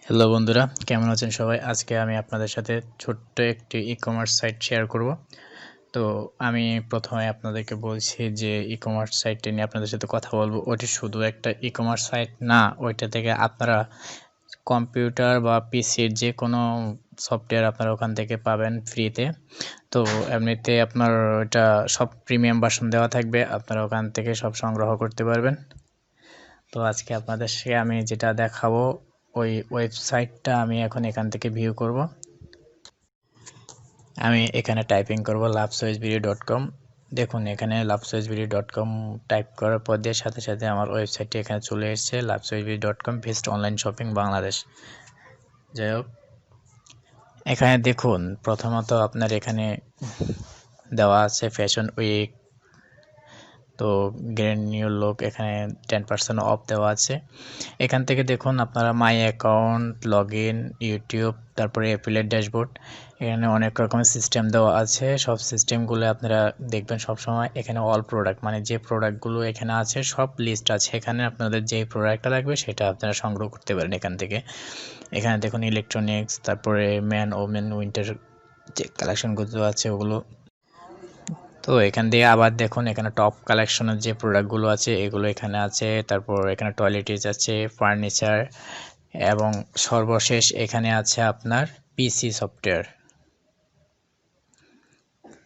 Hello বন্ধুরা, কেমন আছেন সবাই? আজকে আমি আপনাদের সাথে ছোট্ট একটি ই-কমার্স সাইট শেয়ার করব। তো আমি প্রথমে আপনাদেরকে বলছি যে ই-কমার্স সাইটটা নিয়ে আপনাদের সাথে কথা বলবো। ওটি শুধু একটা ই-কমার্স সাইট না, ওইটা থেকে আপনারা কম্পিউটার বা পিসির যে কোনো সফটওয়্যার আপনারা ওখান থেকে পাবেন ফ্রিতে। তো এমনিতে আপনার ওইটা সব প্রিমিয়াম ভার্সন দেওয়া থাকবে, আপনারা ওখান থেকে সব সংগ্রহ করতে পারবেন। তো আজকে আপনাদেরকে আমি যেটা দেখাবো ওই ওয়েবসাইটটা আমি এখন এখান থেকে ভিউ করব। আমি এখানে টাইপিং করব lovechoicevideo.com। দেখুন এখানে lovechoicevideo.com টাইপ করার পর দিয়ে সাথে সাথে আমার ওয়েবসাইটটি এখানে চলে এসেছে, lovechoicevideo.com best online shopping Bangladesh. যাই হোক, এখানে দেখুন প্রথমত আপনার এখানে দেওয়া আছে ফ্যাশন উইক, তো গ্র্যান্ড নিউ লুক, এখানে 10% অফ দেওয়া আছে। এখান থেকে দেখুন আপনারা my account, log in, YouTube, তারপরে অ্যাফিলিয়েট ড্যাশবোর্ড, এখানে অনেক রকমের সিস্টেম দেওয়া আছে। সব সিস্টেমগুলো আপনারা দেখবেন সবসময়। এখানে অল প্রোডাক্ট মানে যে প্রোডাক্টগুলো এখানে আছে সব লিস্ট আছে। এখানে আপনাদের যেই প্রোডাক্টটা লাগবে সেটা আপনারা সংগ্রহ করতে পারেন এখান থেকে। এখানে দেখুন ইলেকট্রনিক্স, তারপরে ম্যান ওমেন উইন্টার যে কালেকশনগুলো আছে ওগুলো। তো এখান দিয়ে আবার দেখুন এখানে টপ কালেকশনের যে প্রোডাক্টগুলো আছে এগুলো এখানে আছে। তারপর এখানে টয়লেটিস আছে, ফার্নিচার, এবং সর্বশেষ এখানে আছে আপনার পিসি সফটওয়্যার।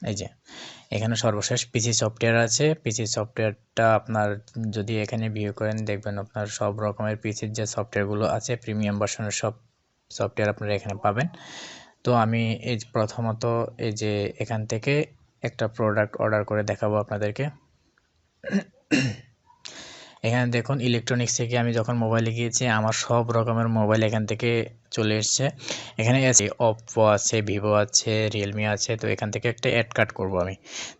এই যে এখানে সর্বশেষ পিসি সফটওয়্যার আছে। পিসি সফটওয়্যারটা আপনার যদি এখানে ভিউ করেন দেখবেন আপনার সব রকমের পিসির যে সফটওয়্যারগুলো আছে প্রিমিয়াম ভার্সনের সব সফটওয়্যার আপনারা এখানে পাবেন। তো আমি এই প্রথমত এই যে এখান থেকে একটা প্রোডাক্ট অর্ডার করে দেখাবো আপনাদেরকে। এখানে দেখুন ইলেকট্রনিক্স থেকে আমি যখন মোবাইলে গিয়েছি আমার সব রকমের মোবাইল এখান থেকে চলে এসছে। এখানে আছে ওপ্পো আছে, ভিভো আছে, রিয়েলমি আছে। তো এখান থেকে একটা অ্যাড কাট করব আমি।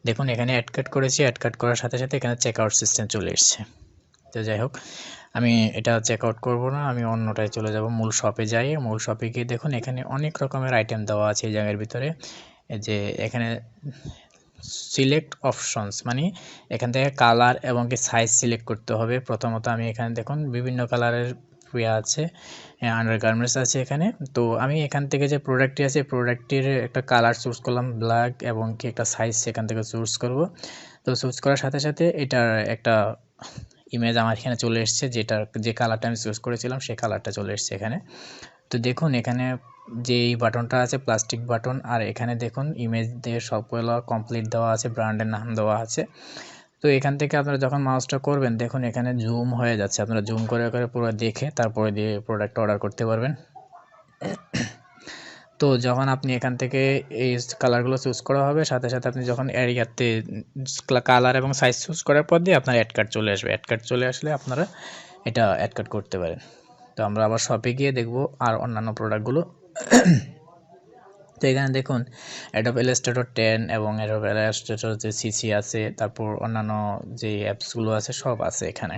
দেখুন এখানে অ্যাড কাট করেছি, অ্যাড কাট করার সাথে সাথে এখানে চেক আউট সিস্টেম চলে এসছে। তো যাই হোক, আমি এটা চেক আউট করবো না, আমি অন্যটায় চলে যাব। মূল শপে যাই, মূল শপে গিয়ে দেখুন এখানে অনেক রকমের আইটেম দেওয়া আছে এই জায়গার ভিতরে। যে এখানে সিলেক্ট অপশনস মানে এখান থেকে কালার এবং কি সাইজ সিলেক্ট করতে হবে। প্রথমত আমি এখানে দেখুন বিভিন্ন কালারের আছে, আন্ডারগার্মেন্টস আছে এখানে। তো আমি এখান থেকে যে প্রোডাক্টটি আছে প্রোডাক্টটির একটা কালার চুজ করলাম ব্ল্যাক, এবং কি একটা সাইজ সেখান থেকে চুজ করব। তো চুজ করার সাথে সাথে এটার একটা ইমেজ আমার এখানে চলে এসছে, যেটার যে কালারটা আমি চুজ করেছিলাম সেই কালারটা চলে এসছে এখানে। তো দেখুন এখানে যে এই বাটনটা আছে প্লাস্টিক বাটন, আর এখানে দেখুন ইমেজ দিয়ে সবগুলো কমপ্লিট দেওয়া আছে, ব্র্যান্ডের নাম দেওয়া আছে। তো এখান থেকে আপনারা যখন মাউসটা করবেন দেখুন এখানে জুম হয়ে যাচ্ছে, আপনারা জুম করে করে পুরো দেখে তারপরে দিয়ে প্রোডাক্ট অর্ডার করতে পারবেন। তো যখন আপনি এখান থেকে এই কালারগুলো চুজ করা হবে সাথে সাথে আপনি যখন এরিয়াতে কালার এবং সাইজ চুজ করার পর দিয়ে আপনার অ্যাড কার্ড চলে আসবে। অ্যাড কার্ড চলে আসলে আপনারা এটা অ্যাড কার্ড করতে পারেন। তো আমরা আবার শপে গিয়ে দেখব আর অন্যান্য প্রোডাক্টগুলো। তো এখানে দেখুন অ্যাডোব ইলাস্ট্রেটর 10 এবং অ্যাডোব ইলাস্ট্রেটর যে সিসি আছে, তারপর অন্যান্য যে অ্যাপসগুলো আছে সব আছে এখানে।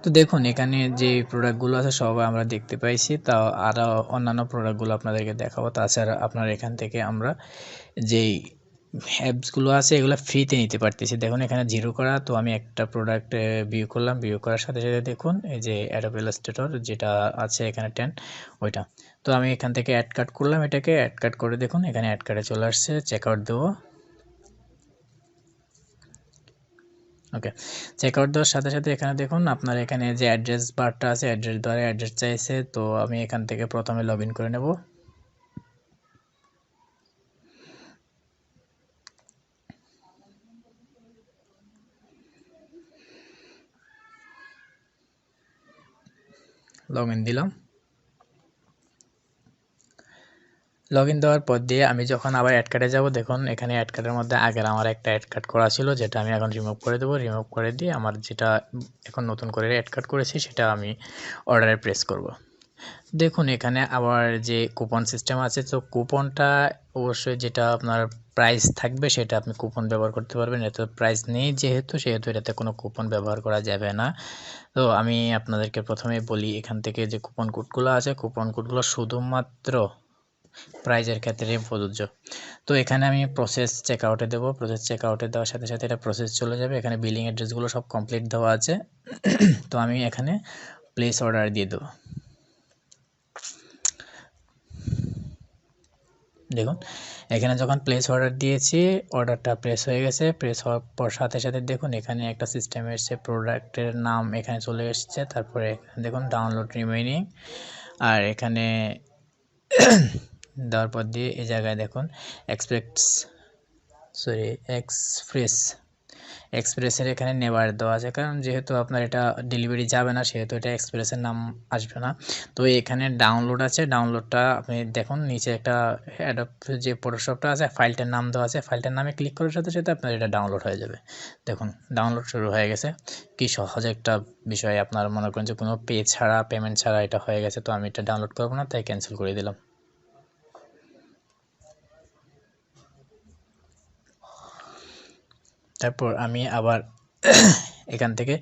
তো দেখুন এখানে যে প্রোডাক্টগুলো আছে সব আমরা দেখতে পাইছি, তাও আরও অন্যান্য প্রোডাক্টগুলো আপনাদেরকে দেখাবো। তাছাড়া আপনার এখান থেকে আমরা যেই অ্যাপসগুলো আছে এগুলো ফ্রিতে নিতে পারতেছি। দেখুন এখানে জিরো করা, তো আমি একটা প্রোডাক্ট ভিউ করলাম, ভিউ করার সাথে সাথে দেখুন এই যে অ্যাডোব ইলাস্ট্রেটর যেটা আছে এখানে 10 ওইটা। তো আমি এখান থেকে অ্যাড কাট করলাম, এটাকে অ্যাড কাট করে দেখুন এখানে অ্যাড কাটে চলে আসছে। চেক আউট দেবো। ওকে, চেক আউট দেওয়ার সাথে সাথে এখানে দেখুন আপনার এখানে যে অ্যাড্রেস বারটা আছে অ্যাড্রেস দ্বারা অ্যাড্রেস চাইছে। তো আমি এখান থেকে প্রথমে লগ ইন করে নেব। লগ ইন দিলাম। লগ ইন দেওয়ার পর দিয়ে আমি যখন আবার অ্যাড কার্ডে যাব দেখুন এখানে অ্যাড কার্ডের মধ্যে আগের আমার একটা অ্যাড কার্ড করা ছিল, যেটা আমি এখন রিমুভ করে দেবো। রিমুভ করে দিয়ে আমার যেটা এখন নতুন করে অ্যাড কার্ড করেছি সেটা আমি অর্ডারে প্রেস করব। দেখুন এখানে আবার যে কুপন সিস্টেম আছে, তো কুপনটা অবশ্যই যেটা আপনার প্রাইস থাকবে সেটা আপনি কুপন ব্যবহার করতে পারবেন। এতে প্রাইস নেই যেহেতু, সেহেতু এটাতে কোনো কুপন ব্যবহার করা যাবে না। তো আমি আপনাদেরকে প্রথমেই বলি এখান থেকে যে কুপন কোডগুলো আছে কুপন কোডগুলো শুধুমাত্র প্রাইজের ক্ষেত্রে প্রযোজ্য। তো এখানে আমি প্রসেস চেকআউটে দেবো, প্রসেস চেকআউটে দেওয়ার সাথে সাথে এটা প্রসেস চলে যাবে। এখানে বিলিং অ্যাড্রেসগুলো সব কমপ্লিট দেওয়া আছে। তো আমি এখানে প্লেস অর্ডার দিয়ে দেবো। দেখুন এখানে যখন প্লেস অর্ডার দিয়েছি, অর্ডারটা প্লেস হয়ে গেছে। প্লেস হওয়ার পর সাথে সাথে দেখুন এখানে একটা সিস্টেম এসছে, প্রোডাক্টের নাম এখানে চলে এসছে। তারপরে দেখুন ডাউনলোড রিমেইনিং, আর এখানে দেওয়ার পর দিয়ে এই জায়গায় দেখুন এক্সপ্রেসের এখানে নেবার দেওয়া আছে, কারণ যেহেতু আপনার এটা ডেলিভারি যাবে না সেহেতু এটা এক্সপ্রেসের নাম আসবে না। তো এখানে ডাউনলোড আছে, ডাউনলোডটা আপনি দেখুন নিচে একটা অ্যাডোব যে ফটোশপটা আছে ফাইলটার নাম দেওয়া আছে, ফাইলটার নামে ক্লিক করার সাথে সাথে আপনার এটা ডাউনলোড হয়ে যাবে। দেখুন ডাউনলোড শুরু হয়ে গেছে। কি সহজ একটা বিষয়, আপনার মনে করেন যে কোনো পেমেন্ট ছাড়া এটা হয়ে গেছে। তো আমি এটা ডাউনলোড করবো না, তাই ক্যান্সেল করে দিলাম। তারপর আমি আবার এখান থেকে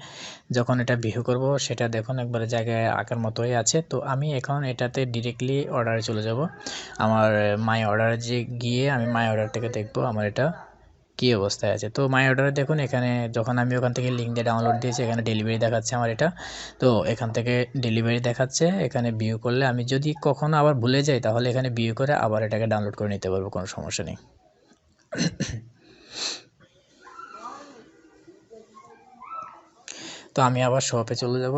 যখন এটা ভিউ করব সেটা দেখুন একবারে জায়গায় আঁকার মতোই আছে। তো আমি এখন এটাতে ডিরেক্টলি অর্ডারে চলে যাব। আমার মাই অর্ডারে গিয়ে আমি মাই অর্ডার থেকে দেখব আমার এটা কী অবস্থায় আছে। তো মাই অর্ডারে দেখুন এখানে যখন আমি ওখান থেকে লিঙ্ক দিয়ে ডাউনলোড দিয়েছি এখানে ডেলিভারি দেখাচ্ছে আমার এটা। তো এখান থেকে ডেলিভারি দেখাচ্ছে, এখানে ভিউ করলে আমি যদি কখনো আবার ভুলে যাই তাহলে এখানে ভিউ করে আবার এটাকে ডাউনলোড করে নিতে পারবো, কোনো সমস্যা নেই। তো আমি আবার শপে চলে যাব।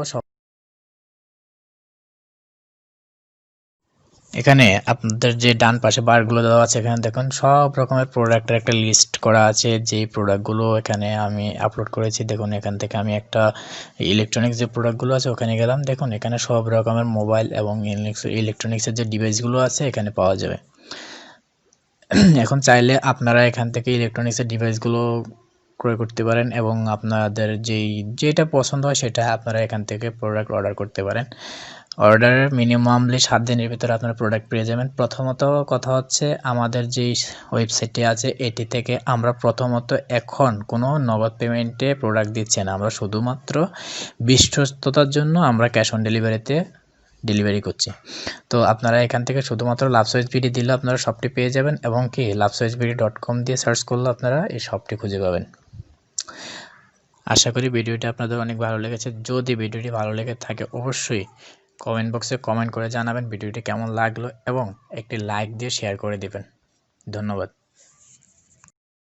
এখানে আপনাদের যে ডান পাশে বারগুলো দেওয়া আছে এখানে দেখুন সব রকমের প্রোডাক্টের একটা লিস্ট করা আছে, যেই প্রোডাক্টগুলো এখানে আমি আপলোড করেছি। দেখুন এখান থেকে আমি একটা ইলেকট্রনিক্স যে প্রোডাক্টগুলো আছে ওখানে গেলাম, দেখুন এখানে সব রকমের মোবাইল এবং ইলেকট্রনিক্সের যে ডিভাইসগুলো আছে এখানে পাওয়া যাবে। এখন চাইলে আপনারা এখান থেকে ইলেকট্রনিক্সের ডিভাইসগুলো ক্রয় করতে পারেন এবং আপনাদের যেটা পছন্দ হয় সেটা আপনারা এখান থেকে প্রোডাক্ট অর্ডার করতে পারেন। অর্ডারের মিনিমামলি 7 দিনের ভিতরে আপনারা প্রোডাক্ট পেয়ে যাবেন। প্রথমত কথা হচ্ছে আমাদের যেই ওয়েবসাইটটি আছে এটি থেকে আমরা প্রথমত এখন কোনো নগদ পেমেন্টে প্রোডাক্ট দিচ্ছি না, আমরা শুধুমাত্র বিশ্বস্ততার জন্য আমরা ক্যাশ অন ডেলিভারিতে ডেলিভারি করছি। তো আপনারা এখান থেকে শুধুমাত্র লাভসওয়েজবিডি দিলে আপনারা শপটি পেয়ে যাবেন এবং কি loveswitchbd.com দিয়ে সার্চ করলে আপনারা এই শপটি খুঁজে পাবেন। আশা করি ভিডিওটি আপনাদের অনেক ভালো লেগেছে। যদি ভিডিওটি ভালো লেগে থাকে অবশ্যই কমেন্ট বক্সে কমেন্ট করে জানাবেন ভিডিওটি কেমন লাগলো এবং একটি লাইক দিয়ে শেয়ার করে দিবেন। ধন্যবাদ।